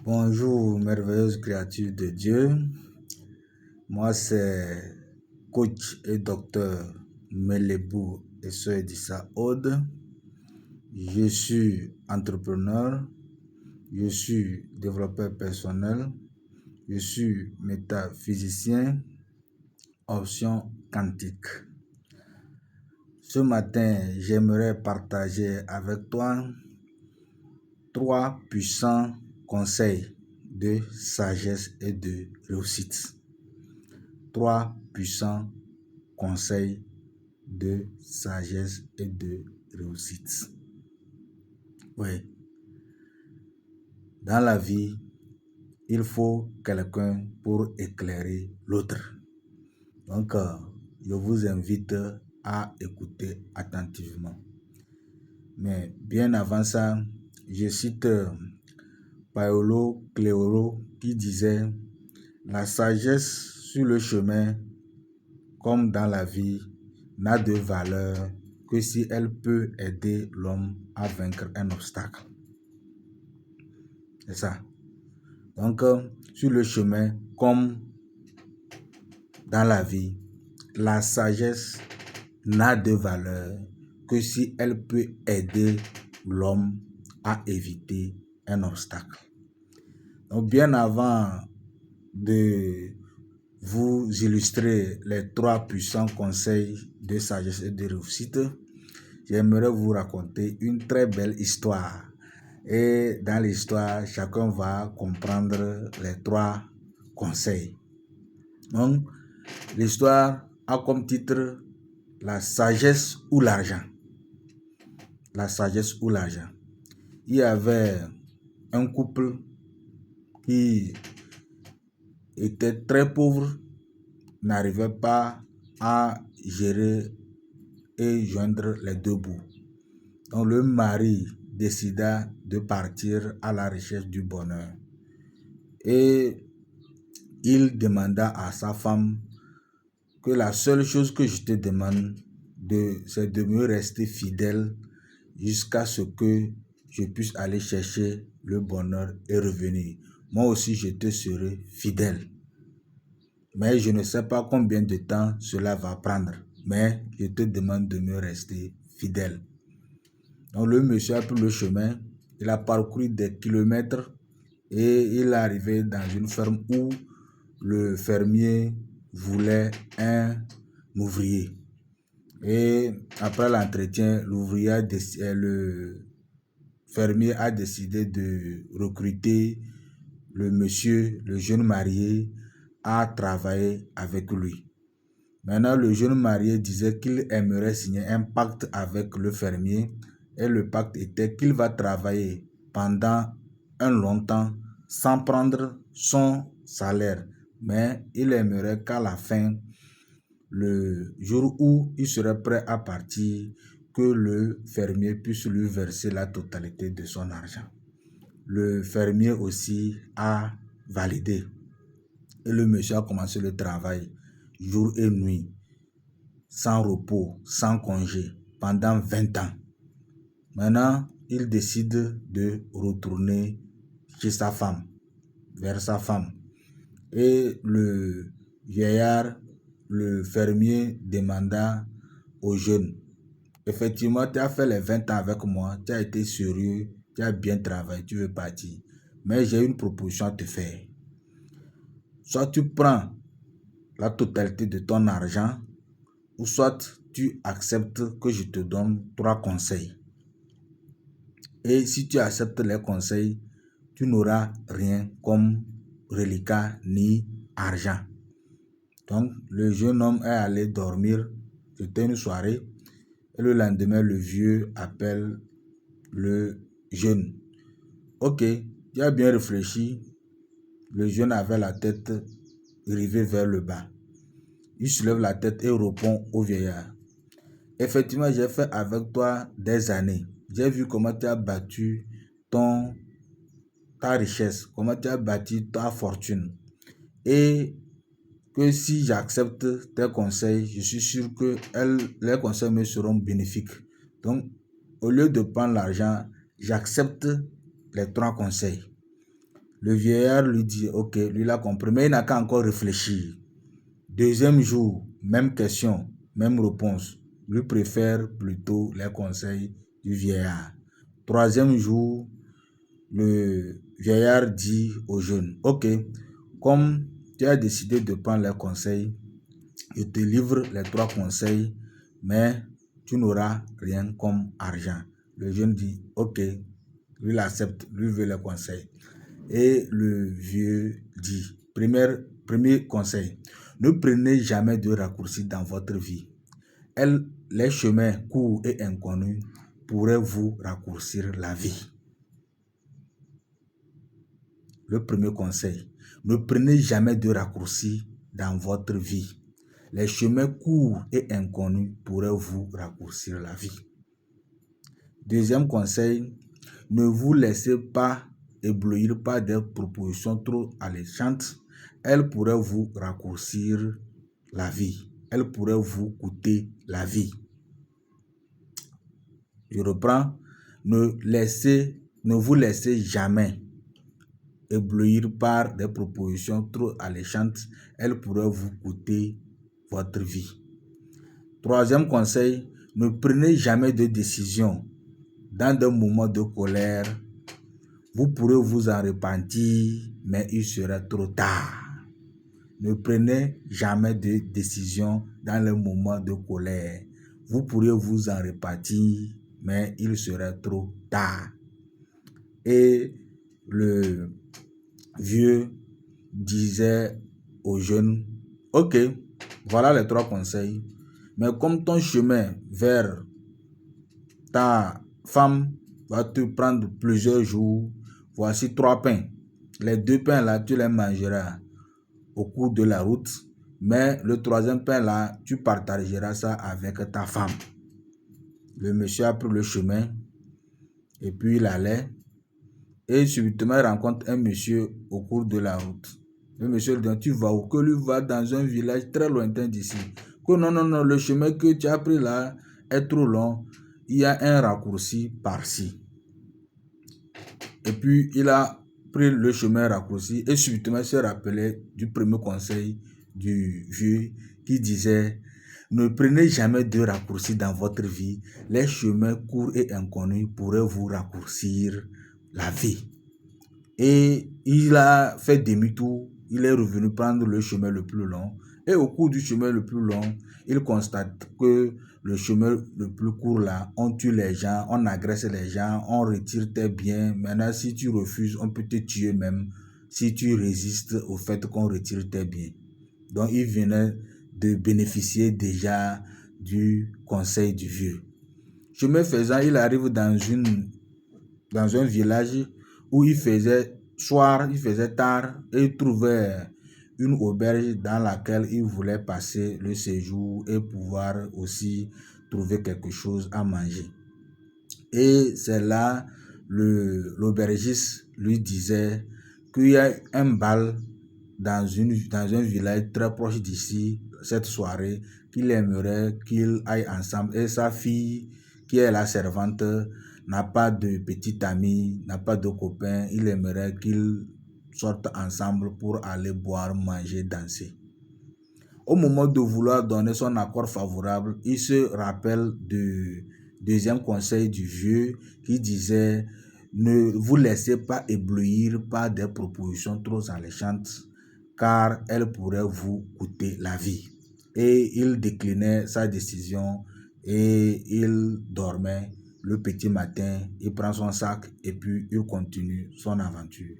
Bonjour, merveilleuse créature de Dieu. Moi, c'est coach et docteur Melebou et Soeur Edissa Aude. Je suis entrepreneur, je suis développeur personnel, je suis métaphysicien, option quantique. Ce matin, j'aimerais partager avec toi 3 puissants conseils de sagesse et de réussite. 3 puissants conseils de sagesse et de réussite. Oui. Dans la vie, il faut quelqu'un pour éclairer l'autre. Donc, je vous invite à écouter attentivement. Mais bien avant ça, je cite Paolo Coelho qui disait « La sagesse sur le chemin, comme dans la vie, n'a de valeur que si elle peut aider l'homme à vaincre un obstacle. » C'est ça. Donc, sur le chemin, comme dans la vie, la sagesse n'a de valeur que si elle peut aider l'homme à éviter un obstacle. Donc, bien avant de vous illustrer les 3 puissants conseils de sagesse et de réussite, j'aimerais vous raconter une très belle histoire. Et dans l'histoire, chacun va comprendre les 3 conseils. Donc, l'histoire a comme titre la sagesse ou l'argent. La sagesse ou l'argent. Il y avait un couple qui était très pauvre, n'arrivait pas à gérer et joindre les 2 bouts. Donc le mari décida de partir à la recherche du bonheur. Et il demanda à sa femme que la seule chose que je te demande, c'est de me rester fidèle jusqu'à ce que je puisse aller chercher le bonheur et revenir. Moi aussi, je te serai fidèle. Mais je ne sais pas combien de temps cela va prendre. Mais je te demande de me rester fidèle. Donc le monsieur a pris le chemin. Il a parcouru des kilomètres et il est arrivé dans une ferme où le fermier voulait un ouvrier. Et après l'entretien, le fermier a décidé de recruter le monsieur, le jeune marié, à travailler avec lui. Maintenant, le jeune marié disait qu'il aimerait signer un pacte avec le fermier et le pacte était qu'il va travailler pendant un long temps sans prendre son salaire. Mais il aimerait qu'à la fin, le jour où il serait prêt à partir, que le fermier puisse lui verser la totalité de son argent. Le fermier aussi a validé. Et le monsieur a commencé le travail jour et nuit, sans repos, sans congé, pendant 20 ans. Maintenant, il décide de retourner chez sa femme, vers sa femme. Et le vieillard, le fermier, demanda au jeune, effectivement, tu as fait les 20 ans avec moi, tu as été sérieux, tu as bien travaillé, tu veux partir. Mais j'ai une proposition à te faire. Soit tu prends la totalité de ton argent, ou soit tu acceptes que je te donne 3 conseils. Et si tu acceptes les conseils, tu n'auras rien comme reliquat ni argent. Donc, le jeune homme est allé dormir. C'était une soirée. Et le lendemain, le vieux appelle le jeune. Ok, tu as bien réfléchi. Le jeune avait la tête rivée vers le bas. Il soulève la tête et répond au vieillard. Effectivement, j'ai fait avec toi des années. J'ai vu comment tu as battu ta richesse, comment tu as bâti ta fortune. Et que si j'accepte tes conseils, je suis sûr que les conseils me seront bénéfiques. Donc, au lieu de prendre l'argent, j'accepte les 3 conseils. Le vieillard lui dit, ok, lui l'a compris, mais il n'a qu'à encore réfléchir. Deuxième jour, même question, même réponse. Lui préfère plutôt les conseils du vieillard. Troisième jour, le vieillard dit au jeune, ok, comme tu as décidé de prendre les conseils, je te livre les 3 conseils, mais tu n'auras rien comme argent. Le jeune dit, ok, lui l'accepte, lui veut les conseils. Et le vieux dit, premier conseil, ne prenez jamais de raccourcis dans votre vie. Les chemins courts et inconnus pourraient vous raccourcir la vie. Le premier conseil, ne prenez jamais de raccourcis dans votre vie. Les chemins courts et inconnus pourraient vous raccourcir la vie. Deuxième conseil, ne vous laissez pas éblouir par des propositions trop alléchantes. Elles pourraient vous raccourcir la vie. Elles pourraient vous coûter la vie. Je reprends, ne vous laissez jamais éblouir par des propositions trop alléchantes. Elles pourraient vous coûter votre vie. Troisième conseil, ne prenez jamais de décision dans des moments de colère. Vous pourrez vous en repentir, mais il sera trop tard. Ne prenez jamais de décision dans les moments de colère. Vous pourrez vous en repentir, mais il sera trop tard. Et le vieux disait aux jeunes, ok, voilà les 3 conseils, mais comme ton chemin vers ta femme va te prendre plusieurs jours, voici 3 pains. Les 2 pains là, tu les mangeras au cours de la route, mais le 3e pain là, tu partageras ça avec ta femme. Le monsieur a pris le chemin et puis il allait et subitement il rencontre un monsieur au cours de la route. Le monsieur lui dit, tu vas où? Que lui va dans un village très lointain d'ici. Que non, le chemin que tu as pris là est trop long. Il y a un raccourci par-ci. Et puis il a pris le chemin raccourci et subitement se rappelait du premier conseil du vieux qui disait, ne prenez jamais de raccourcis dans votre vie. Les chemins courts et inconnus pourraient vous raccourcir la vie. Et il a fait demi-tour, il est revenu prendre le chemin le plus long. Et au cours du chemin le plus long, il constate que le chemin le plus court là, on tue les gens, on agresse les gens, on retire tes biens. Maintenant, si tu refuses, on peut te tuer même si tu résistes au fait qu'on retire tes biens. Donc, il venait de bénéficier déjà du conseil du vieux. Chemin faisant, il arrive dans un village où il faisait soir, il faisait tard et il trouvait une auberge dans laquelle il voulait passer le séjour et pouvoir aussi trouver quelque chose à manger. Et c'est là l'aubergiste lui disait qu'il y a un bal dans un village très proche d'ici cette soirée, qu'il aimerait qu'il aille ensemble. Et sa fille, qui est la servante, n'a pas de petite amie, n'a pas de copain. Il aimerait qu'ils sortent ensemble pour aller boire, manger, danser. Au moment de vouloir donner son accord favorable, il se rappelle du deuxième conseil du vieux qui disait « Ne vous laissez pas éblouir par des propositions trop alléchantes, car elles pourraient vous coûter la vie. » Et il déclinait sa décision et il dormait. Le petit matin, il prend son sac et puis il continue son aventure.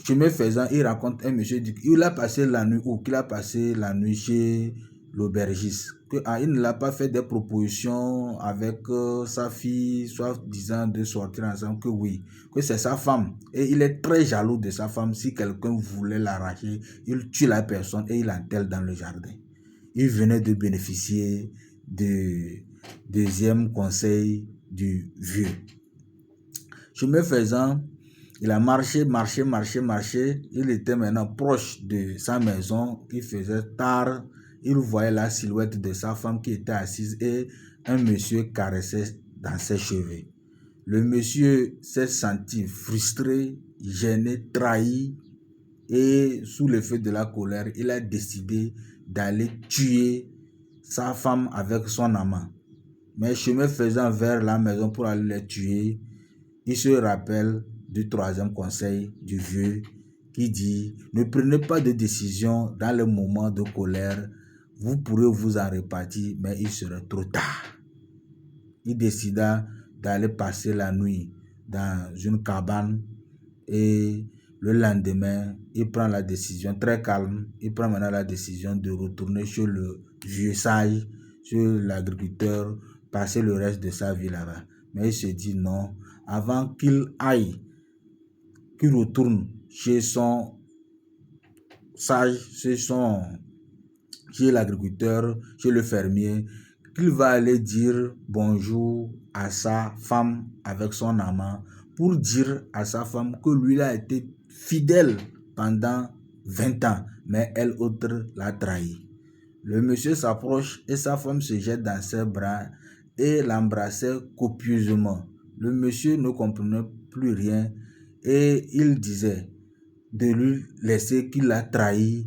Chemin faisant, il raconte un monsieur, il a passé la nuit où? Qu'il a passé la nuit chez l'aubergiste. Il ne l'a pas fait des propositions avec sa fille, soit disant de sortir ensemble, que oui, que c'est sa femme. Et il est très jaloux de sa femme. Si quelqu'un voulait l'arracher, il tue la personne et il l'enterre dans le jardin. Il venait de bénéficier du deuxième conseil du vieux. Chemin faisant, il a marché. Il était maintenant proche de sa maison. Il faisait tard. Il voyait la silhouette de sa femme qui était assise et un monsieur caressait dans ses cheveux. Le monsieur s'est senti frustré gêné, trahi et sous l'effet de la colère, il a décidé d'aller tuer sa femme avec son amant. Mais chemin faisant vers la maison pour aller les tuer, il se rappelle du troisième conseil du vieux qui dit « Ne prenez pas de décision dans le moment de colère, vous pourrez vous en repartir, mais il sera trop tard. » Il décida d'aller passer la nuit dans une cabane et le lendemain, il prend la décision, très calme, il prend maintenant la décision de retourner chez le vieux sage, chez l'agriculteur, passer le reste de sa vie là-bas. Mais il se dit non, avant qu'il aille, qu'il retourne chez son sage, chez l'agriculteur, chez le fermier, qu'il va aller dire bonjour à sa femme avec son amant pour dire à sa femme que lui a été fidèle pendant 20 ans, mais elle autre l'a trahi. Le monsieur s'approche et sa femme se jette dans ses bras et l'embrassait copieusement. Le monsieur ne comprenait plus rien et il disait de lui laisser qu'il l'a trahi,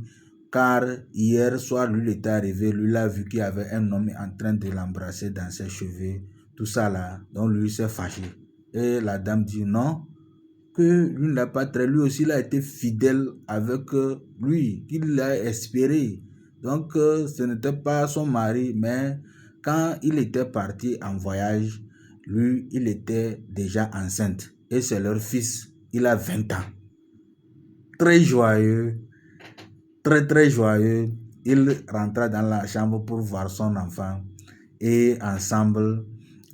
car hier soir, lui était arrivé, lui l'a vu qu'il y avait un homme en train de l'embrasser dans ses cheveux, tout ça là, donc lui s'est fâché. Et la dame dit non, que lui n'a pas trahi, lui aussi il a été fidèle avec lui, qu'il l'a espéré. Donc ce n'était pas son mari, mais quand il était parti en voyage, lui il était déjà enceinte et c'est leur fils, il a 20 ans. Très joyeux, très joyeux, il rentra dans la chambre pour voir son enfant et ensemble,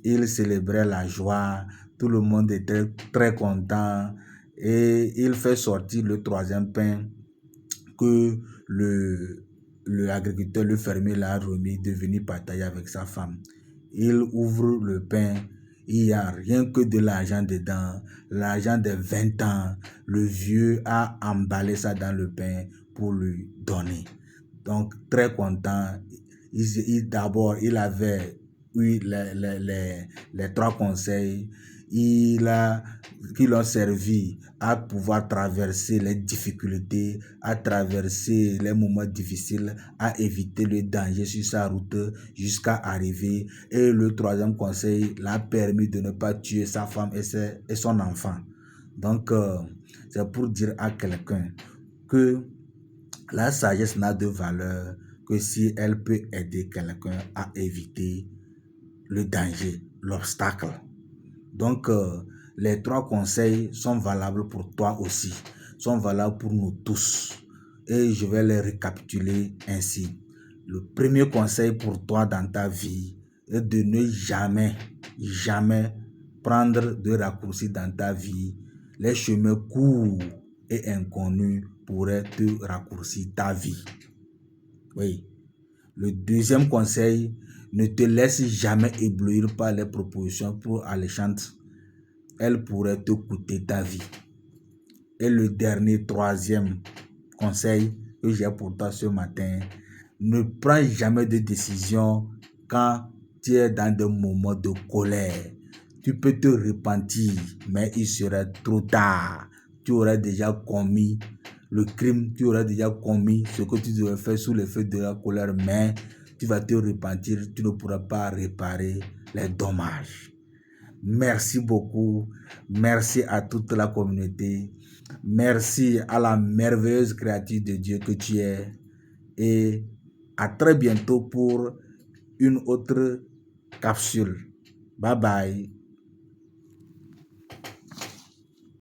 ils célébraient la joie, tout le monde était très content et il fait sortir le troisième pain que l'agriculteur, le fermier l'a remis de venir partager avec sa femme. Il ouvre le pain, il n'y a rien que de l'argent dedans, l'argent de 20 ans. Le vieux a emballé ça dans le pain pour lui donner. Donc, très content. D'abord, il avait eu les trois conseils qui l'ont servi à pouvoir traverser les difficultés, à traverser les moments difficiles, à éviter le danger sur sa route jusqu'à arriver. Et le troisième conseil l'a permis de ne pas tuer sa femme et son enfant. Donc, c'est pour dire à quelqu'un que la sagesse n'a de valeur que si elle peut aider quelqu'un à éviter le danger, l'obstacle. Donc, les trois conseils sont valables pour toi aussi, sont valables pour nous tous. Et je vais les récapituler ainsi. Le premier conseil pour toi dans ta vie est de ne jamais prendre de raccourcis dans ta vie. Les chemins courts et inconnus pourraient te raccourcir ta vie. Oui. Le deuxième conseil, ne te laisse jamais éblouir par les propositions trop alléchantes. Elles pourraient te coûter ta vie. Et le dernier, troisième conseil que j'ai pour toi ce matin, ne prends jamais de décision quand tu es dans des moments de colère. Tu peux te repentir, mais il sera trop tard. Tu auras déjà commis le crime, tu auras déjà commis ce que tu devais faire sous l'effet de la colère, mais tu vas te repentir, tu ne pourras pas réparer les dommages. Merci beaucoup, merci à toute la communauté, merci à la merveilleuse créature de Dieu que tu es et à très bientôt pour une autre capsule. Bye bye.